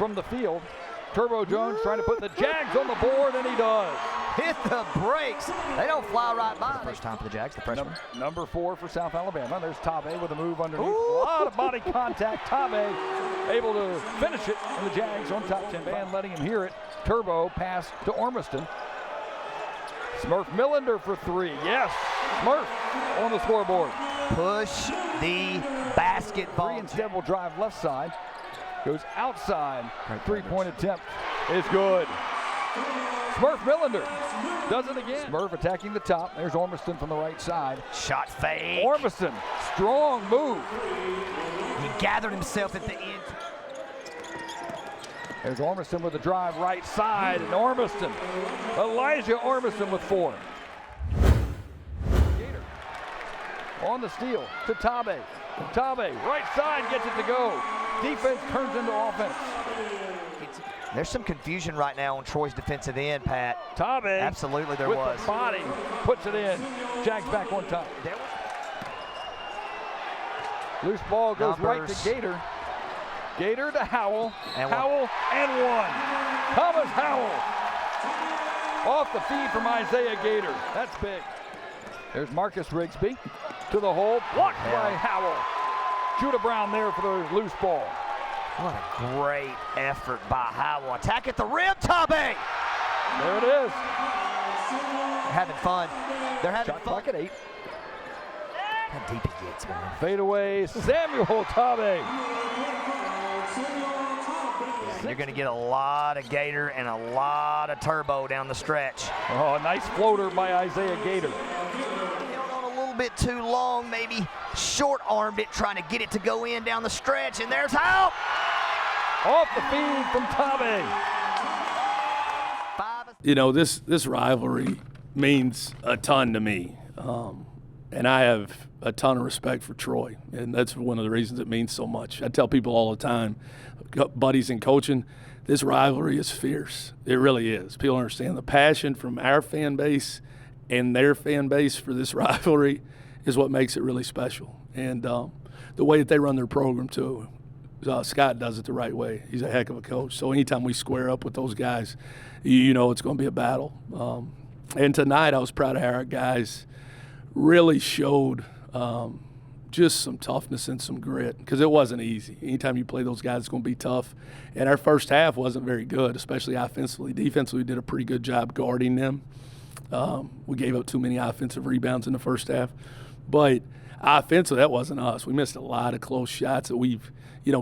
from the field. Turbo Jones trying to put the Jags on the board, and he does. Hit the brakes. They don't fly right by. First time for the Jags, the freshman. Number 4 for South Alabama. There's Tabe with a move underneath. Ooh. A lot of body contact. Tabe able to finish it, and the Jags on top 10. Van letting him hear it. Turbo pass to Ormiston. Smurf Millender for 3. Yes, Smurf on the scoreboard. Push the basketball. 3 instead will drive left side. Goes outside. Three-point attempt is good. Smurf Millender does it again. Smurf attacking the top. There's Ormiston from the right side. Shot fake. Ormiston, strong move. He gathered himself at the end. There's Ormiston with the drive right side, and Ormiston, Elijah Ormiston with 4. Gator on the steal to Tabe. Tabe, right side, gets it to go. Defense turns into offense. There's some confusion right now on Troy's defensive end, Pat. Tabe, absolutely there with was. The body, puts it in. Jags back on top. Loose ball goes right to Gator. Gator to Howell. And Howell and 1. Thomas Howell off the feed from Isaiah Gator. That's big. There's Marcus Rigsby to the hole. Blocked by Howell. Judah Brown there for the loose ball. What a great effort by Howell. Attack at the rim, Tabe! There it is. They're having fun. They're having Shot fun. clock at 8. How deep he gets, man. Fade away, Samuel Tabe. You're going to get a lot of Gator and a lot of Turbo down the stretch. Oh, a nice floater by Isaiah Gator. Held on a little bit too long, maybe short-armed it, trying to get it to go in down the stretch, and there's Howell. Off the feed from Tabe. You know, this rivalry means a ton to me, and I have a ton of respect for Troy, and that's one of the reasons it means so much. I tell people all the time, buddies in coaching, this rivalry is fierce. It really is. People understand the passion from our fan base and their fan base for this rivalry is what makes it really special. And the way that they run their program, too. Scott does it the right way. He's a heck of a coach. So anytime we square up with those guys, you know it's going to be a battle. And tonight I was proud of how our guys really showed just some toughness and some grit, because it wasn't easy. Anytime you play those guys, it's going to be tough. And our first half wasn't very good, especially offensively. Defensively, we did a pretty good job guarding them. We gave up too many offensive rebounds in the first half. But offensively, that wasn't us. We missed a lot of close shots that we've,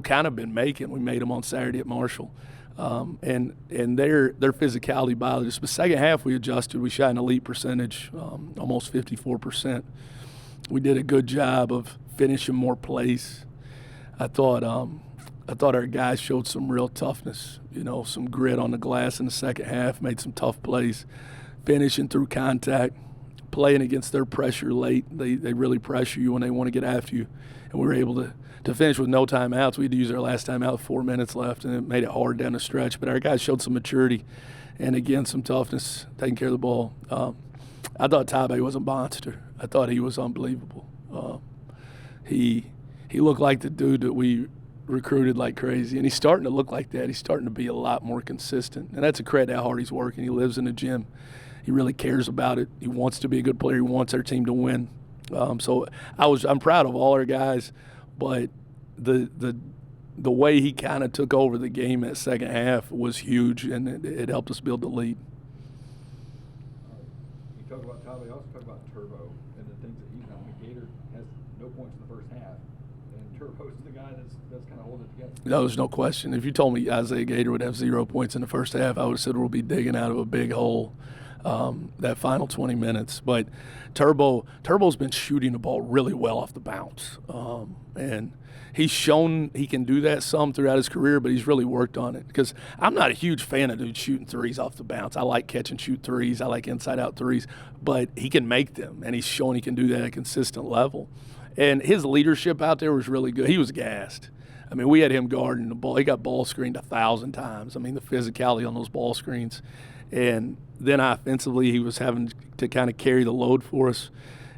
kind of been making. We made them on Saturday at Marshall. And their physicality bothered us. But second half, we adjusted. We shot an elite percentage, almost 54%. We did a good job of finishing more plays. I thought our guys showed some real toughness, some grit on the glass in the second half, made some tough plays, finishing through contact, playing against their pressure late. They really pressure you when they want to get after you. And we were able to finish with no timeouts. We had to use our last timeout with 4 minutes left, and it made it hard down the stretch. But our guys showed some maturity and, again, some toughness, taking care of the ball. I thought Tabe was a monster. I thought he was unbelievable. He looked like the dude that we recruited like crazy, and he's starting to look like that. He's starting to be a lot more consistent, and that's a credit how hard he's working. He lives in the gym. He really cares about it. He wants to be a good player. He wants our team to win. So I'm proud of all our guys, but the way he kind of took over the game that second half was huge, and it helped us build the lead. You talk about Tabe, also talk about Turbo and the things that he's done. Gator has no points in the first half, and Turbo's the guy that's kind of holding it together. No, there's no question. If you told me Isaiah Gator would have 0 points in the first half, I would have said we'll be digging out of a big hole that final 20 minutes. But Turbo's been shooting the ball really well off the bounce, and he's shown he can do that some throughout his career, but he's really worked on it, because I'm not a huge fan of dudes shooting threes off the bounce. I like catch and shoot threes. I like inside-out threes, but he can make them, and he's shown he can do that at a consistent level. And his leadership out there was really good. He was gassed. I mean, we had him guarding the ball. He got ball screened 1,000 times. I mean, the physicality on those ball screens. And then offensively, he was having to kind of carry the load for us.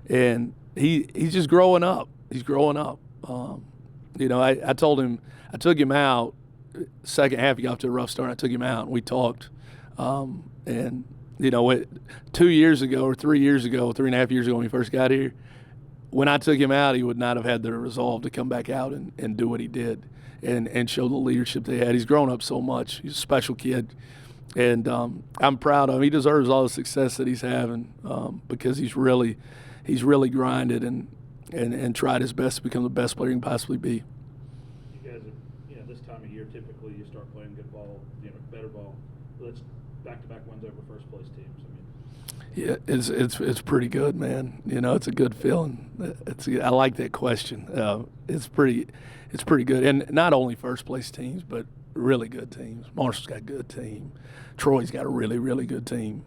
And he's just growing up. He's growing up. I told him, I took him out, second half, he got off to a rough start. I took him out, and we talked. And, 2 years ago or 3 years ago, 3.5 years ago when he first got here, when I took him out, he would not have had the resolve to come back out and do what he did and show the leadership they had. He's grown up so much. He's a special kid. And I'm proud of him. He deserves all the success that he's having because he's really grinded and tried his best to become the best player he can possibly be. You guys, this time of year, typically you start playing good ball, better ball. Let's back-to-back wins over first-place teams. Yeah, it's pretty good, man. It's a good feeling. I like that question. It's pretty good, and not only first-place teams, but really good teams. Marshall's got a good team. Troy's got a really, really good team.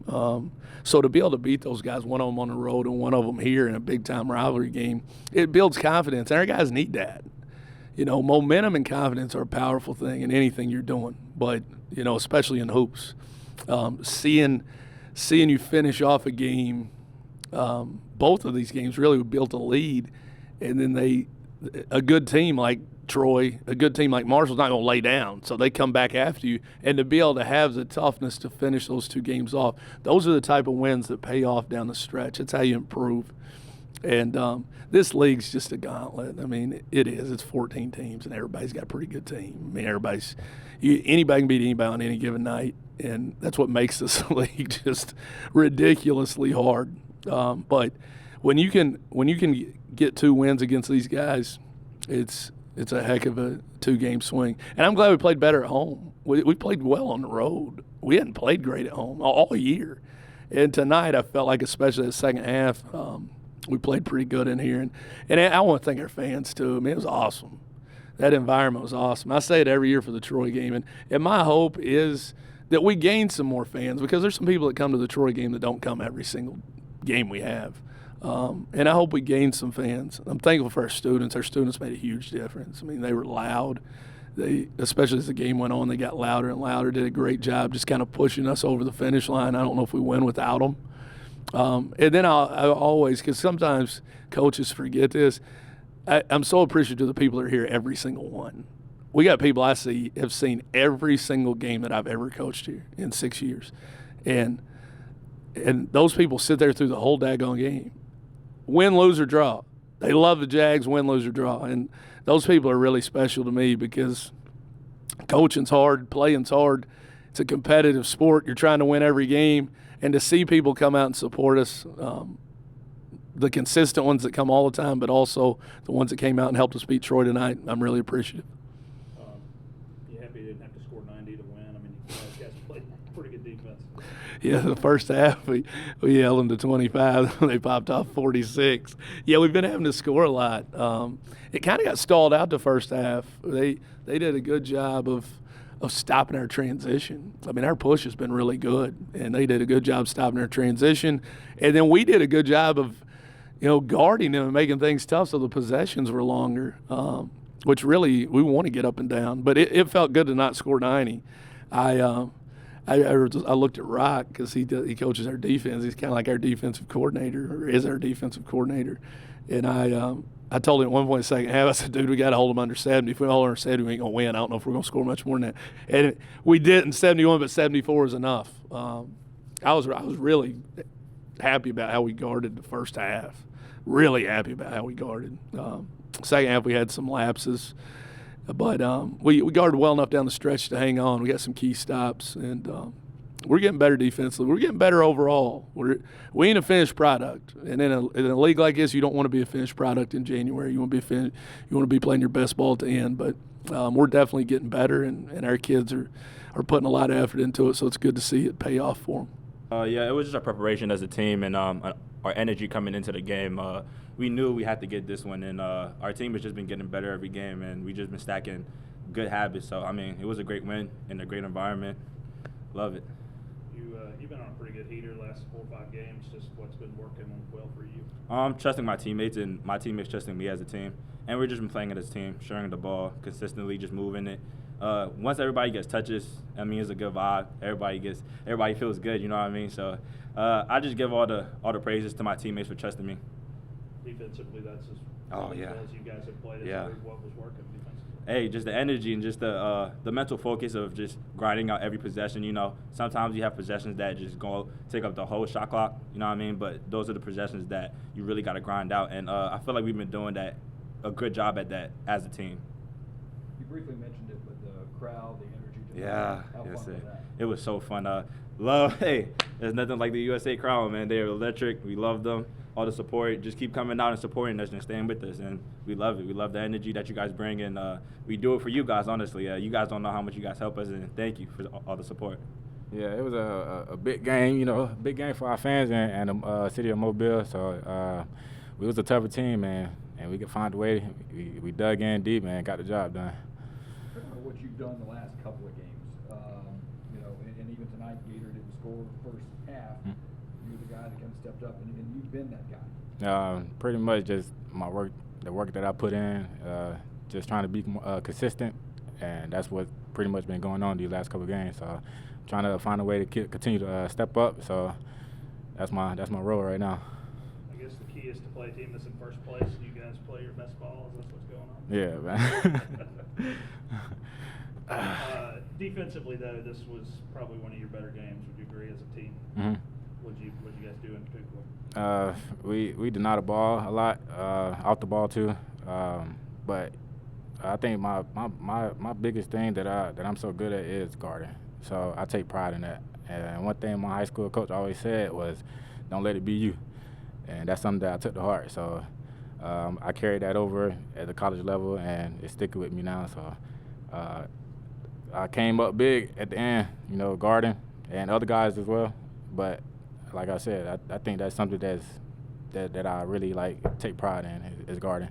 So to be able to beat those guys, one of them on the road and one of them here in a big-time rivalry game, it builds confidence. And our guys need that. Momentum and confidence are a powerful thing in anything you're doing, but, especially in hoops. Seeing you finish off a game, both of these games really built a lead, and then a good team like Troy, a good team like Marshall's not going to lay down, so they come back after you. And to be able to have the toughness to finish those two games off, those are the type of wins that pay off down the stretch. It's how you improve. And this league's just a gauntlet. I mean, it is. It's 14 teams, and everybody's got a pretty good team. I mean, anybody can beat anybody on any given night, and that's what makes this league just ridiculously hard. But when you can get 2 wins against these guys, it's a heck of a 2-game swing. And I'm glad we played better at home. We played well on the road. We hadn't played great at home all year. And tonight I felt like, especially the second half, we played pretty good in here. And I want to thank our fans, too. I mean, it was awesome. That environment was awesome. I say it every year for the Troy game. And my hope is that we gain some more fans, because there's some people that come to the Troy game that don't come every single game we have. And I hope we gain some fans. I'm thankful for our students. Our students made a huge difference. I mean, they were loud. Especially as the game went on, they got louder and louder, did a great job just kind of pushing us over the finish line. I don't know if we win without them. And then I always, because sometimes coaches forget this, I'm so appreciative of the people that are here every single one. We got people have seen every single game that I've ever coached here in 6 years. And those people sit there through the whole daggone game. Win, lose, or draw. They love the Jags, win, lose, or draw. And those people are really special to me, because coaching's hard, playing's hard. It's a competitive sport. You're trying to win every game. And to see people come out and support us, the consistent ones that come all the time, but also the ones that came out and helped us beat Troy tonight, I'm really appreciative. You happy you didn't have to score 90 to win? I mean, you guys played pretty good defense. Yeah, the first half we held them to 25. They popped off 46. Yeah, we've been having to score a lot. It kind of got stalled out the first half. They did a good job of stopping our transition. I mean, our push has been really good, and they did a good job stopping our transition. And then we did a good job of, guarding them and making things tough, so the possessions were longer, which really we want to get up and down. But it felt good to not score 90. I looked at Rock, because he coaches our defense. He's kind of like our defensive coordinator, or is our defensive coordinator. And I told him at one point in the second half, I said, dude, we got to hold them under 70. If we hold them under 70, we ain't going to win. I don't know if we're going to score much more than that. And we didn't, 71, but 74 is enough. I was really happy about how we guarded the first half. Really happy about how we guarded. Second half, we had some lapses. But we guarded well enough down the stretch to hang on. We got some key stops, and we're getting better defensively. We're getting better overall. We ain't a finished product. And in a league like this, you don't want to be a finished product in January. You want to be playing your best ball at the end. But we're definitely getting better, and our kids are putting a lot of effort into it. So it's good to see it pay off for them. Yeah, it was just our preparation as a team and our energy coming into the game. We knew we had to get this one, and our team has just been getting better every game, and we just been stacking good habits. So, I mean, it was a great win in a great environment. Love it. You've been on a pretty good heater last 4 or 5 games. Just what's been working well for you? Trusting my teammates, and my teammates trusting me as a team. And we've just been playing it as a team, sharing the ball consistently, just moving it. Once everybody gets touches, I mean, it's a good vibe. Everybody feels good, you know what I mean? So I just give all the praises to my teammates for trusting me. Defensively, that's as Oh, yeah. as you guys have played. Yeah. What was working defensively? hey, just the energy and just the mental focus of just grinding out every possession. You know, sometimes you have possessions that just go take up the whole shot clock. You know what I mean? But those are the possessions that you really got to grind out. And I feel like we've been doing a good job at that as a team. You briefly mentioned it with the crowd, the energy. Yeah, How yes, fun was that? it was so fun. Hey, there's nothing like the USA crowd, man. They're electric. We love them. All the support. Just keep coming out and supporting us and staying with us, and we love it. We love the energy that you guys bring, and we do it for you guys, honestly. You guys don't know how much you guys help us, and thank you for all the support. Yeah, it was a big game, you know, a big game for our fans and the city of Mobile. So we was a tougher team, man, and we could find a way. We dug in deep and got the job done. I don't know what you've done the last couple of games. You know, and even tonight, Gator didn't score the first half. You're the guy that kind of stepped up, and you've been that guy. Pretty much just the work that I put in, just trying to be consistent, and that's what pretty much been going on these last couple of games. So, trying to find a way to continue to step up. So, that's my role right now. I guess the key is to play a team that's in first place, and you guys play your best ball. Is that what's going on? Yeah, man. Defensively, though, this was probably one of your better games. Would you agree as a team? Mm-hmm. What'd you guys do in particular? We deny the ball a lot, out the ball too. But I think my biggest thing that I'm so good at is guarding. So I take pride in that. And one thing my high school coach always said was, "Don't let it be you." And that's something that I took to heart. So I carried that over at the college level, and it's sticking with me now. So I came up big at the end, you know, guarding, and other guys as well. But like I said, I think that's something that I really take pride in is guarding.